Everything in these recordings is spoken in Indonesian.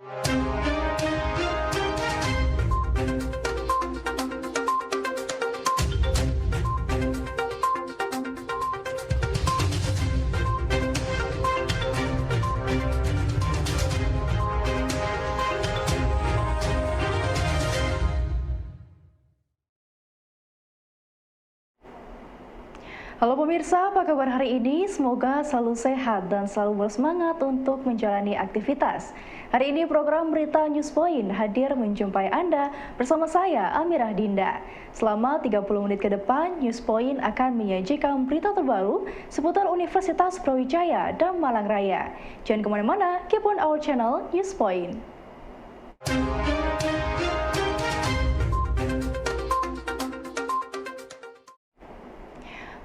Halo pemirsa, apa kabar hari ini? Semoga selalu sehat dan selalu bersemangat untuk menjalani aktivitas. Hari ini program Berita News Point hadir menjumpai Anda bersama saya, Amirah Dinda. Selama 30 menit ke depan, News Point akan menyajikan berita terbaru seputar Universitas Brawijaya dan Malang Raya. Jangan kemana-mana, keep on our channel News Point.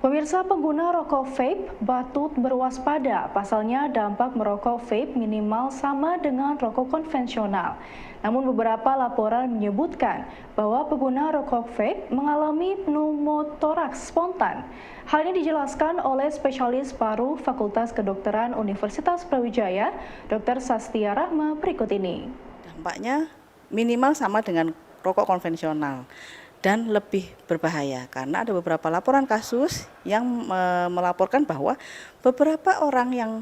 Pemirsa, pengguna rokok vape patut berwaspada, pasalnya dampak merokok vape minimal sama dengan rokok konvensional. Namun beberapa laporan menyebutkan bahwa pengguna rokok vape mengalami pneumotoraks spontan. Hal ini dijelaskan oleh spesialis paru Fakultas Kedokteran Universitas Brawijaya, Dr. Sastia Rahma berikut ini. Dampaknya minimal sama dengan rokok konvensional dan lebih berbahaya karena ada beberapa laporan kasus yang melaporkan bahwa beberapa orang yang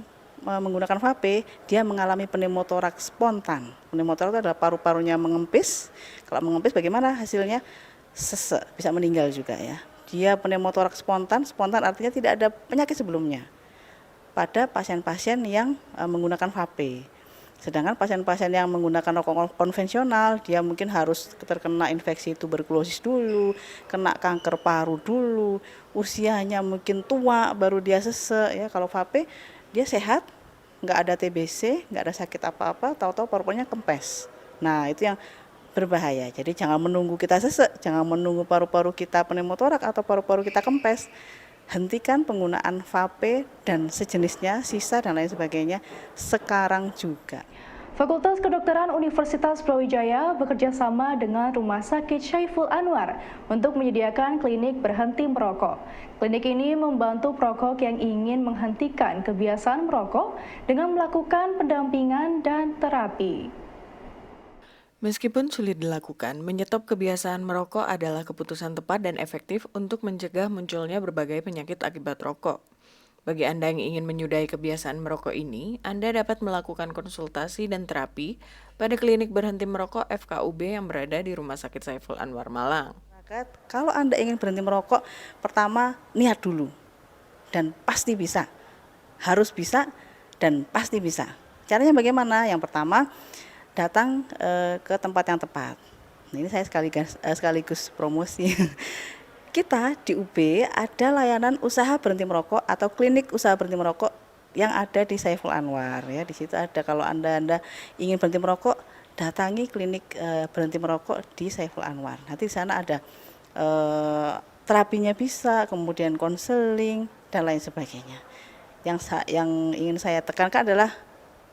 menggunakan vape dia mengalami pneumotoraks spontan. Pneumotoraks itu adalah paru-parunya mengempis. Kalau mengempis bagaimana hasilnya? Sesek, bisa meninggal juga ya. Dia pneumotoraks spontan, spontan artinya tidak ada penyakit sebelumnya pada pasien-pasien yang menggunakan vape. Sedangkan pasien-pasien yang menggunakan rokok konvensional, dia mungkin harus terkena infeksi tuberkulosis dulu, kena kanker paru dulu, usianya mungkin tua, baru dia sesek. Ya, kalau vape, dia sehat, nggak ada TBC, nggak ada sakit apa-apa, tahu-tahu paru-parunya kempes. Nah, itu yang berbahaya. Jadi jangan menunggu kita sesek, jangan menunggu paru-paru kita pneumotorak atau paru-paru kita kempes. Hentikan penggunaan vape dan sejenisnya, sisa dan lain sebagainya sekarang juga. Fakultas Kedokteran Universitas Brawijaya bekerja sama dengan Rumah Sakit Syaiful Anwar untuk menyediakan klinik berhenti merokok. Klinik ini membantu perokok yang ingin menghentikan kebiasaan merokok dengan melakukan pendampingan dan terapi. Meskipun sulit dilakukan, menyetop kebiasaan merokok adalah keputusan tepat dan efektif untuk mencegah munculnya berbagai penyakit akibat rokok. Bagi Anda yang ingin menyudahi kebiasaan merokok ini, Anda dapat melakukan konsultasi dan terapi pada klinik berhenti merokok FKUB yang berada di Rumah Sakit Syaiful Anwar Malang. Kalau Anda ingin berhenti merokok, pertama niat dulu dan pasti bisa. Harus bisa dan pasti bisa. Caranya bagaimana? Yang pertama, datang ke tempat yang tepat. Nah, ini saya sekaligus promosi. Kita di UB ada layanan usaha berhenti merokok atau klinik usaha berhenti merokok yang ada di Syaiful Anwar ya. Di situ ada, kalau Anda ingin berhenti merokok, datangi klinik berhenti merokok di Syaiful Anwar. Nanti di sana ada terapinya bisa, kemudian konseling dan lain sebagainya. Yang ingin saya tekankan adalah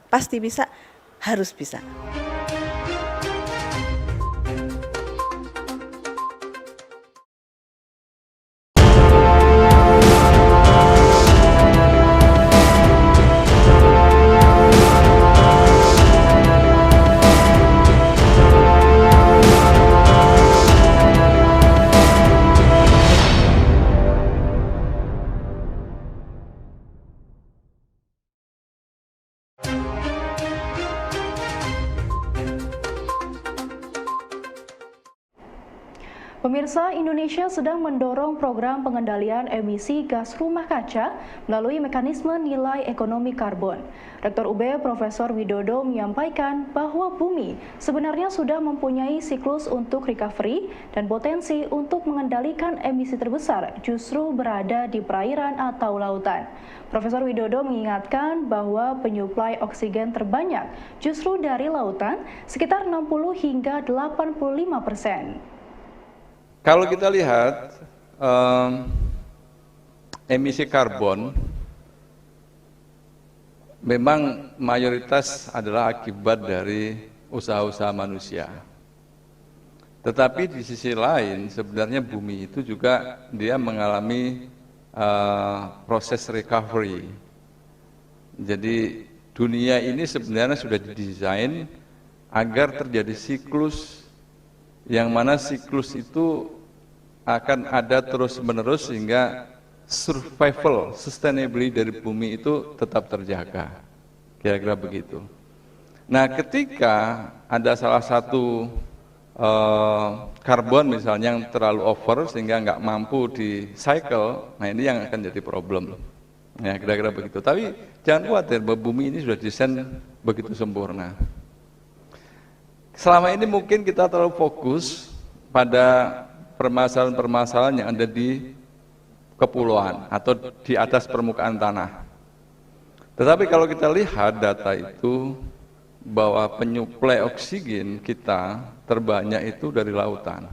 pasti bisa, harus bisa. Pemirsa, Indonesia sedang mendorong program pengendalian emisi gas rumah kaca melalui mekanisme nilai ekonomi karbon. Rektor UB Profesor Widodo menyampaikan bahwa bumi sebenarnya sudah mempunyai siklus untuk recovery dan potensi untuk mengendalikan emisi terbesar justru berada di perairan atau lautan. Profesor Widodo mengingatkan bahwa penyuplai oksigen terbanyak justru dari lautan, sekitar 60 hingga 85%. Kalau kita lihat emisi karbon memang mayoritas adalah akibat dari usaha-usaha manusia. Tetapi di sisi lain sebenarnya bumi itu juga dia mengalami proses recovery. Jadi dunia ini sebenarnya sudah didesain agar terjadi siklus yang mana siklus itu akan ada terus-menerus sehingga survival, sustainability dari bumi itu tetap terjaga. Kira-kira begitu. Nah, ketika ada salah satu karbon misalnya yang terlalu over sehingga nggak mampu di cycle, nah ini yang akan jadi problem. Ya, kira-kira begitu. Tapi jangan khawatir, bahwa bumi ini sudah desain begitu sempurna. Selama ini mungkin kita terlalu fokus pada permasalahan-permasalahan yang ada di kepulauan atau di atas permukaan tanah. Tetapi kalau kita lihat data itu, bahwa penyuplai oksigen kita terbanyak itu dari lautan.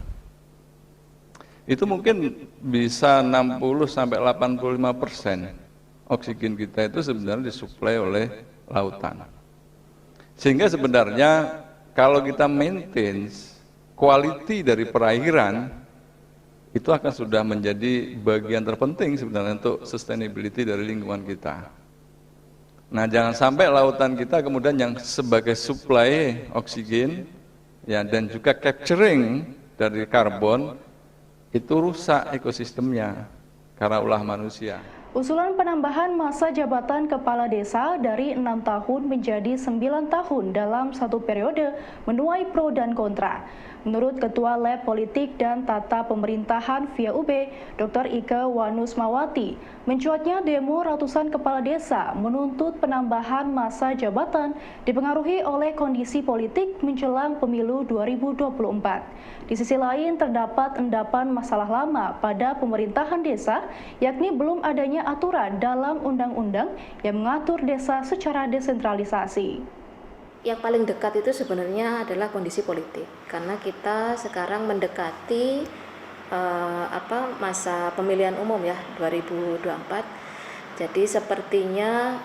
Itu mungkin bisa 60-85% oksigen kita itu sebenarnya disuplai oleh lautan. Sehingga sebenarnya kalau kita maintain quality dari perairan, itu akan sudah menjadi bagian terpenting sebenarnya untuk sustainability dari lingkungan kita. Nah, jangan sampai lautan kita kemudian yang sebagai supply oksigen ya, dan juga capturing dari karbon itu rusak ekosistemnya karena ulah manusia. Usulan penambahan masa jabatan kepala desa dari 6 tahun menjadi 9 tahun dalam satu periode menuai pro dan kontra. Menurut Ketua Lab Politik dan Tata Pemerintahan via UB, Dr. Ike Wanusmawati, mencuatnya demo ratusan kepala desa menuntut penambahan masa jabatan dipengaruhi oleh kondisi politik menjelang pemilu 2024. Di sisi lain, terdapat endapan masalah lama pada pemerintahan desa, yakni belum adanya aturan dalam undang-undang yang mengatur desa secara desentralisasi. Yang paling dekat itu sebenarnya adalah kondisi politik, karena kita sekarang mendekati masa pemilihan umum ya 2024. Jadi sepertinya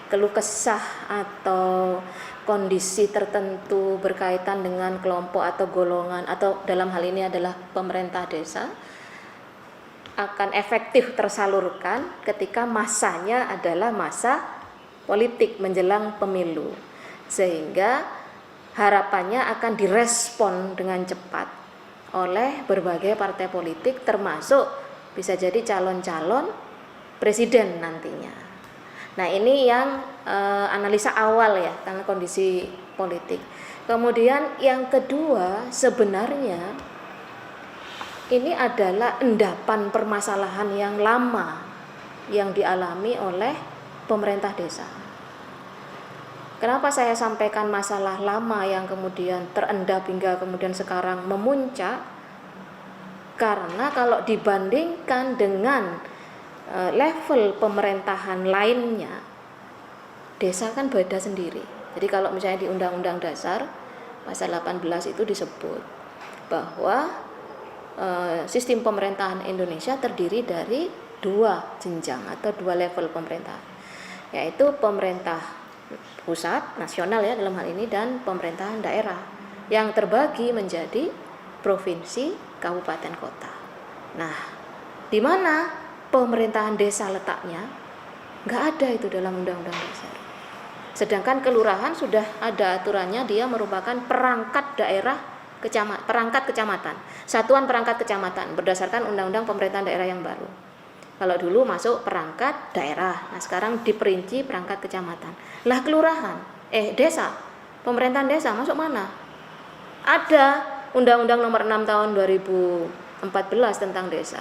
keluh kesah atau kondisi tertentu berkaitan dengan kelompok atau golongan atau dalam hal ini adalah pemerintah desa akan efektif tersalurkan ketika masanya adalah masa politik menjelang pemilu. Sehingga harapannya akan direspon dengan cepat oleh berbagai partai politik, termasuk bisa jadi calon-calon presiden nantinya. Nah, ini yang analisa awal ya, karena kondisi politik. Kemudian yang kedua, sebenarnya ini adalah endapan permasalahan yang lama yang dialami oleh pemerintah desa. Kenapa saya sampaikan masalah lama yang kemudian terendap hingga kemudian sekarang memuncak? Karena kalau dibandingkan dengan level pemerintahan lainnya, desa kan beda sendiri. Jadi kalau misalnya di Undang-Undang Dasar pasal 18 itu disebut bahwa sistem pemerintahan Indonesia terdiri dari 2 jenjang atau 2 level pemerintahan, yaitu pemerintah pusat nasional ya dalam hal ini dan pemerintahan daerah yang terbagi menjadi provinsi, kabupaten, kota. Nah, di mana pemerintahan desa letaknya? Nggak ada itu dalam Undang-Undang Dasar. Sedangkan kelurahan sudah ada aturannya, dia merupakan perangkat daerah, perangkat kecamatan, satuan perangkat kecamatan berdasarkan Undang-Undang Pemerintahan Daerah yang baru. Kalau dulu masuk perangkat daerah, nah sekarang diperinci perangkat kecamatan. Lah kelurahan, desa, pemerintahan desa masuk mana? Ada Undang-Undang Nomor 6 Tahun 2014 tentang desa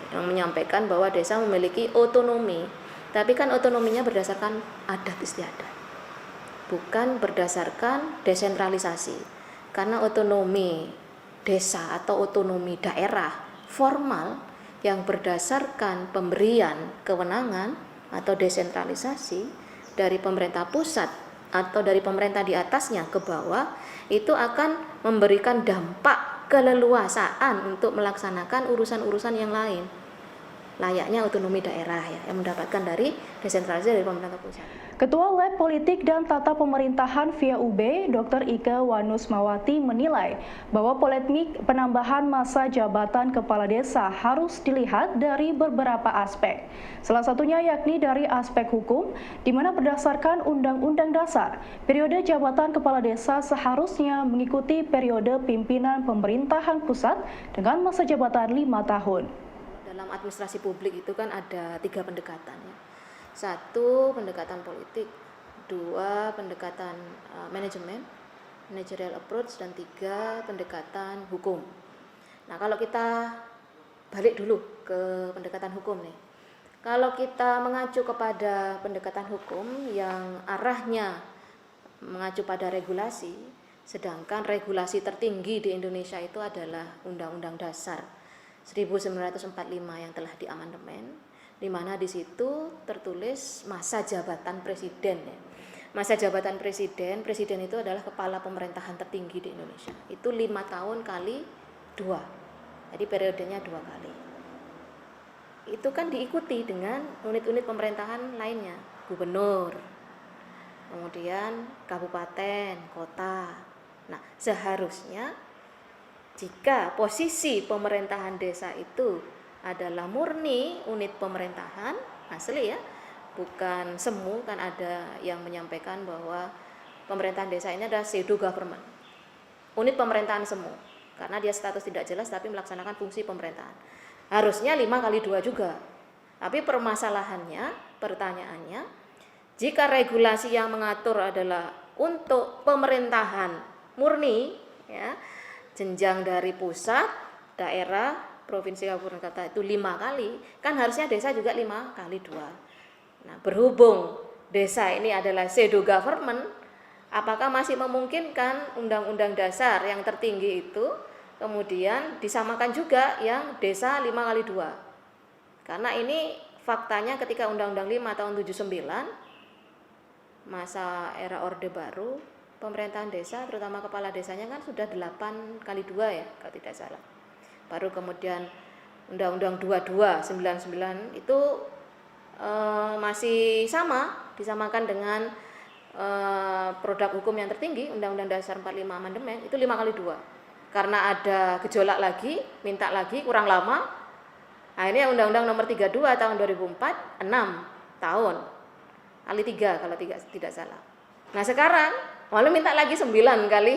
yang menyampaikan bahwa desa memiliki otonomi, tapi kan otonominya berdasarkan adat istiadat, bukan berdasarkan desentralisasi. Karena otonomi desa atau otonomi daerah formal yang berdasarkan pemberian kewenangan atau desentralisasi dari pemerintah pusat atau dari pemerintah di atasnya ke bawah, itu akan memberikan dampak keleluasaan untuk melaksanakan urusan-urusan yang lain. layaknya otonomi daerah ya, yang mendapatkan dari desentralisasi dari pemerintah pusat. Ketua Lab Politik dan Tata Pemerintahan via UB, Dr. Ike Wanusmawati menilai bahwa polemik penambahan masa jabatan kepala desa harus dilihat dari beberapa aspek. Salah satunya yakni dari aspek hukum, di mana berdasarkan Undang-Undang Dasar, periode jabatan kepala desa seharusnya mengikuti periode pimpinan pemerintahan pusat dengan masa jabatan 5 tahun. Dalam administrasi publik itu kan ada 3 pendekatan ya. 1 pendekatan politik, 2 pendekatan manajemen, managerial approach, dan 3 pendekatan hukum. Nah, kalau kita balik dulu ke pendekatan hukum nih. Kalau kita mengacu kepada pendekatan hukum yang arahnya mengacu pada regulasi, sedangkan regulasi tertinggi di Indonesia itu adalah Undang-Undang Dasar 1945 yang telah diamandemen, di mana di situ tertulis masa jabatan presiden ya. Masa jabatan presiden itu adalah kepala pemerintahan tertinggi di Indonesia. Itu 5 tahun kali 2. Jadi periodenya 2 kali. Itu kan diikuti dengan unit-unit pemerintahan lainnya, gubernur, kemudian kabupaten, kota. Nah, seharusnya jika posisi pemerintahan desa itu adalah murni unit pemerintahan asli ya, bukan semu, kan ada yang menyampaikan bahwa pemerintahan desa ini adalah pseudo government, unit pemerintahan semu, karena dia status tidak jelas tapi melaksanakan fungsi pemerintahan. Harusnya 5 kali 2 juga. Tapi permasalahannya, pertanyaannya, jika regulasi yang mengatur adalah untuk pemerintahan murni ya, jenjang dari pusat, daerah, provinsi, kabupaten, kota itu 5 kali, kan harusnya desa juga 5 kali 2. Nah, berhubung desa ini adalah pseudo government, apakah masih memungkinkan Undang-Undang Dasar yang tertinggi itu kemudian disamakan juga yang desa 5 kali 2? Karena ini faktanya ketika Undang-Undang 5 tahun 79, masa era Orde Baru, pemerintahan desa, terutama kepala desanya kan sudah 8 kali 2 ya, kalau tidak salah. Baru kemudian Undang-Undang 22, 99 itu masih sama, disamakan dengan produk hukum yang tertinggi, Undang-Undang Dasar 45 amandemen, itu 5 kali 2. Karena ada gejolak lagi, minta lagi, kurang lama, akhirnya Undang-Undang Nomor 32 tahun 2004, 6 tahun, kali 3 kalau tidak salah. Nah sekarang malah minta lagi 9 kali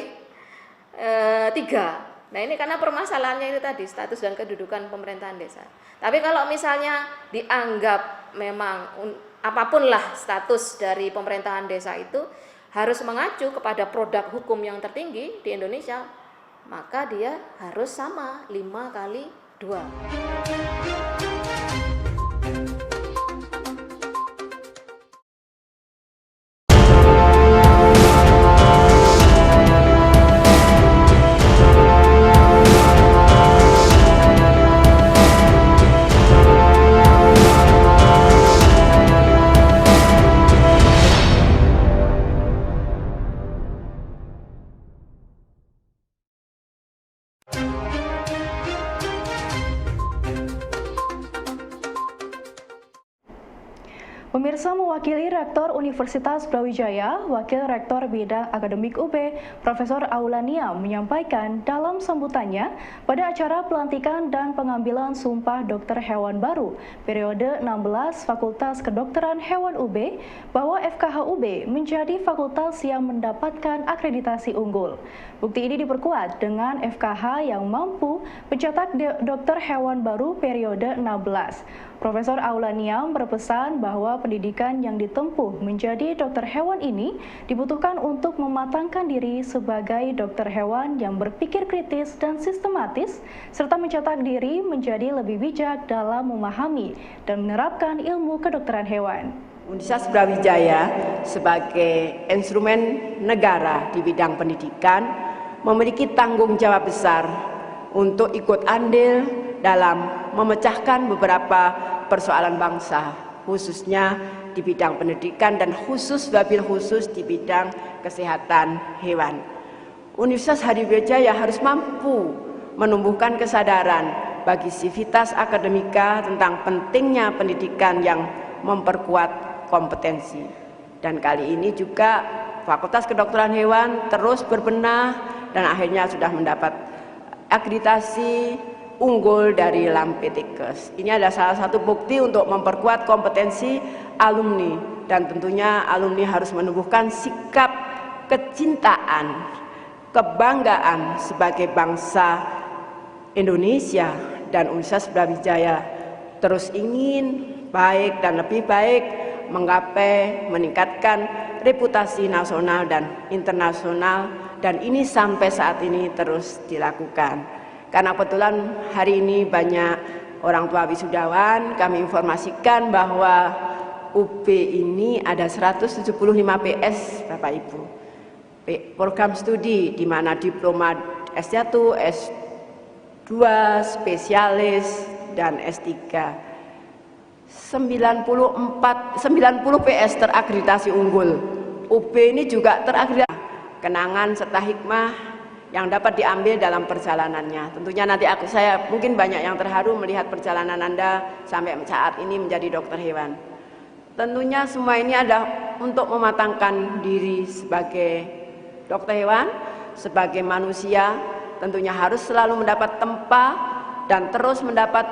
3. Nah ini karena permasalahannya itu tadi, status dan kedudukan pemerintahan desa. Tapi kalau misalnya dianggap memang apapun lah status dari pemerintahan desa itu harus mengacu kepada produk hukum yang tertinggi di Indonesia, maka dia harus sama 5 kali 2. Pemirsa, mewakili Rektor Universitas Brawijaya, Wakil Rektor Bidang Akademik UB, Profesor Aulania menyampaikan dalam sambutannya pada acara pelantikan dan pengambilan sumpah dokter hewan baru periode 16 Fakultas Kedokteran Hewan UB bahwa FKH UB menjadi fakultas yang mendapatkan akreditasi unggul. Bukti ini diperkuat dengan FKH yang mampu mencetak dokter hewan baru periode 16. Profesor Aulania berpesan bahwa pendidikan yang ditempuh menjadi dokter hewan ini dibutuhkan untuk mematangkan diri sebagai dokter hewan yang berpikir kritis dan sistematis, serta mencetak diri menjadi lebih bijak dalam memahami dan menerapkan ilmu kedokteran hewan. Universitas Brawijaya sebagai instrumen negara di bidang pendidikan memiliki tanggung jawab besar untuk ikut andil dalam memecahkan beberapa persoalan bangsa, khususnya di bidang pendidikan dan wabil khusus di bidang kesehatan hewan. Universitas Brawijaya harus mampu menumbuhkan kesadaran bagi sivitas akademika tentang pentingnya pendidikan yang memperkuat kompetensi. Dan kali ini juga Fakultas Kedokteran Hewan terus berbenah dan akhirnya sudah mendapat akreditasi unggul dari Lampetikes. Ini adalah salah satu bukti untuk memperkuat kompetensi alumni, dan tentunya alumni harus menumbuhkan sikap kecintaan, kebanggaan sebagai bangsa Indonesia, dan Universitas Brawijaya terus ingin baik dan lebih baik menggapai meningkatkan reputasi nasional dan internasional, dan ini sampai saat ini terus dilakukan. Karena kebetulan hari ini banyak orang tua wisudawan, kami informasikan bahwa UB ini ada 175 PS Bapak Ibu. Program studi di mana diploma S1, S2, spesialis dan S3. 90 PS terakreditasi unggul. UB ini juga terakreditasi kenangan serta hikmah yang dapat diambil dalam perjalanannya. Tentunya nanti saya mungkin banyak yang terharu melihat perjalanan Anda sampai saat ini menjadi dokter hewan. Tentunya semua ini ada untuk mematangkan diri sebagai dokter hewan, sebagai manusia. Tentunya harus selalu mendapat tempa dan terus mendapat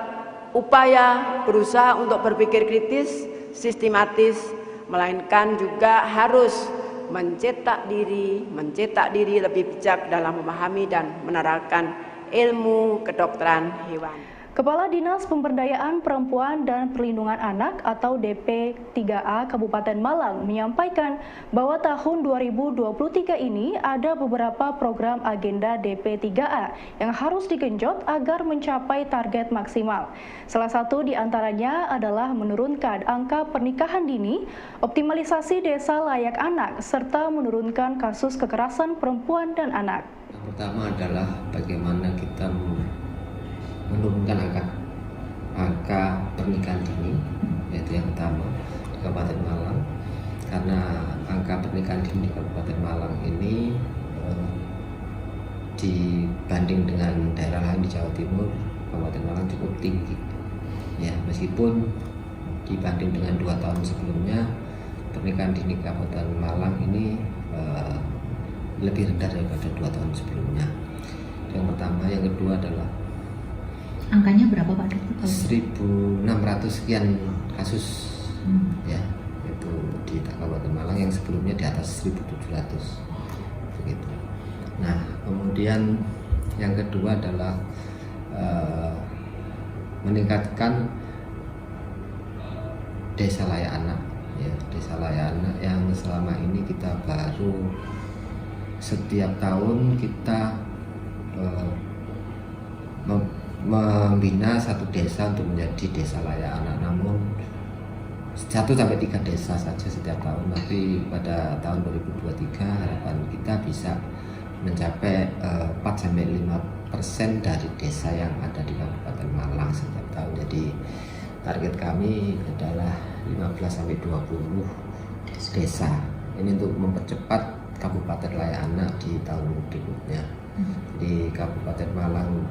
upaya berusaha untuk berpikir kritis, sistematis, melainkan juga harus mencetak diri lebih bijak dalam memahami dan menerapkan ilmu kedokteran hewan. Kepala Dinas Pemberdayaan Perempuan dan Perlindungan Anak atau DP3A Kabupaten Malang menyampaikan bahwa tahun 2023 ini ada beberapa program agenda DP3A yang harus digenjot agar mencapai target maksimal. Salah satu di antaranya adalah menurunkan angka pernikahan dini, optimalisasi desa layak anak, serta menurunkan kasus kekerasan perempuan dan anak. Yang pertama adalah bagaimana kita menurunkan angka pernikahan dini, yaitu yang pertama di Kabupaten Malang, karena angka pernikahan dini di Kabupaten Malang ini dibanding dengan daerah lain di Jawa Timur, Kabupaten Malang cukup tinggi. Ya, meskipun dibanding dengan 2 tahun sebelumnya, pernikahan dini Kabupaten Malang ini lebih rendah daripada 2 tahun sebelumnya. Yang pertama, yang kedua adalah angkanya berapa Pak? 1.600 sekian kasus ya, itu di Kabupaten Malang, yang sebelumnya di atas 1.700 begitu. Nah, kemudian yang kedua adalah meningkatkan desa layak anak, ya, desa layak anak yang selama ini kita baru setiap tahun kita membina satu desa untuk menjadi desa layak anak, namun 1-3 desa saja setiap tahun. Tapi pada tahun 2023 harapan kita bisa mencapai 4-5% dari desa yang ada di Kabupaten Malang setiap tahun. Jadi target kami adalah 15-20 desa. Ini untuk mempercepat Kabupaten layak anak di tahun berikutnya. Di Kabupaten Malang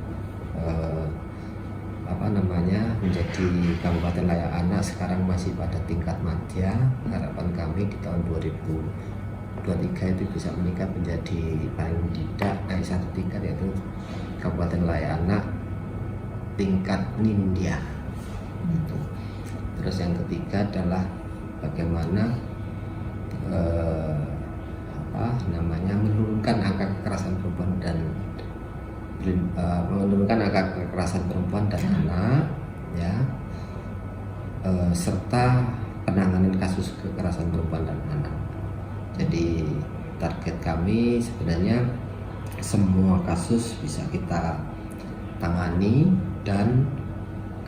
menjadi kabupaten layak anak sekarang masih pada tingkat madya. Harapan kami di tahun 2023 itu bisa meningkat menjadi paling tidak dari 1 tingkat, yaitu kabupaten layak anak tingkat nindya. Terus yang ketiga adalah bagaimana menurunkan angka kekerasan perempuan dan anak, ya, serta penanganan kasus kekerasan perempuan dan anak. Jadi target kami sebenarnya semua kasus bisa kita tangani, dan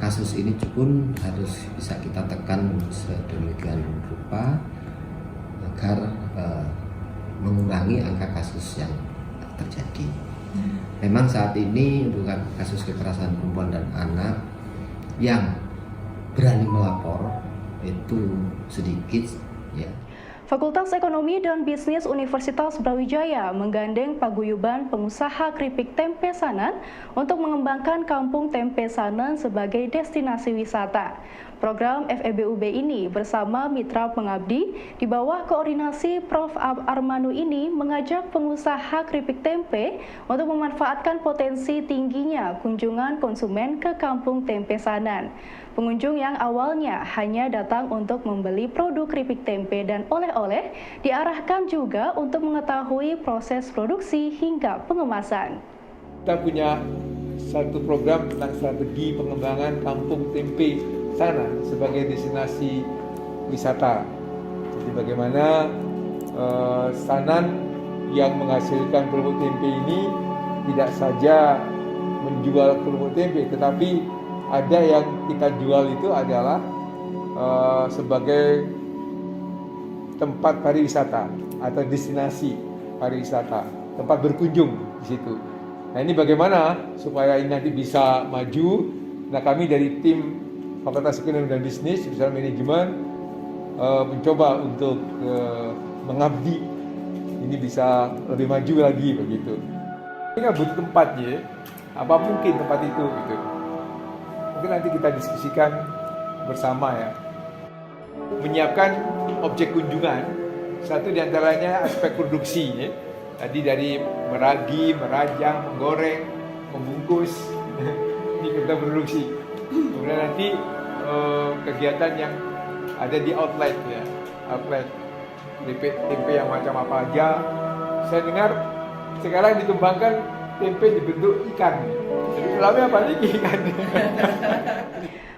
kasus ini pun harus bisa kita tekan sedemikian rupa agar mengurangi angka kasus yang terjadi. Memang saat ini untuk kasus kekerasan perempuan dan anak yang berani melapor itu sedikit, ya. Fakultas Ekonomi dan Bisnis Universitas Brawijaya menggandeng paguyuban pengusaha keripik tempe Sanan untuk mengembangkan Kampung Tempe Sanan sebagai destinasi wisata. Program FEBUB ini bersama mitra pengabdi di bawah koordinasi Prof. Armanu ini mengajak pengusaha keripik tempe untuk memanfaatkan potensi tingginya kunjungan konsumen ke Kampung Tempe Sanan. Pengunjung yang awalnya hanya datang untuk membeli produk keripik tempe dan oleh-oleh diarahkan juga untuk mengetahui proses produksi hingga pengemasan. Kita punya satu program tentang strategi pengembangan Kampung Tempe Sanan sebagai destinasi wisata. Jadi bagaimana Sanan yang menghasilkan kerupuk tempe ini tidak saja menjual kerupuk tempe, tetapi ada yang kita jual itu adalah sebagai tempat pariwisata atau destinasi pariwisata, tempat berkunjung di situ. Nah, ini bagaimana supaya ini nanti bisa maju? Nah, kami dari tim Fakultas Ekonomi dan Bisnis, Jurusan Manajemen mencoba untuk mengabdi ini bisa lebih maju lagi begitu. Ini butuh tempatnya, apa mungkin tempat itu gitu. Mungkin nanti kita diskusikan bersama ya. Menyiapkan objek kunjungan, satu diantaranya aspek produksi ya. Tadi dari meragi, merajang, menggoreng, membungkus, ini kita produksi. Kemudian nanti kegiatan yang ada di outlet ya, outlet tempe yang macam apa aja. Saya dengar sekarang dikembangkan tempe dibentuk ikan. Jadi dalamnya apa lagi ikan?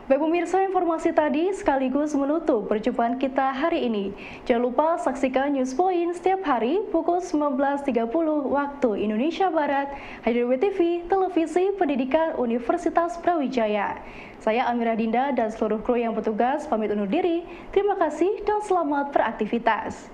Baik pemirsa, informasi tadi sekaligus menutup perjumpaan kita hari ini. Jangan lupa saksikan News Point setiap hari pukul 19.30 waktu Indonesia Barat hanya di WTV, Televisi Pendidikan Universitas Brawijaya. Saya Amira Dinda dan seluruh kru yang bertugas pamit undur diri. Terima kasih dan selamat beraktivitas.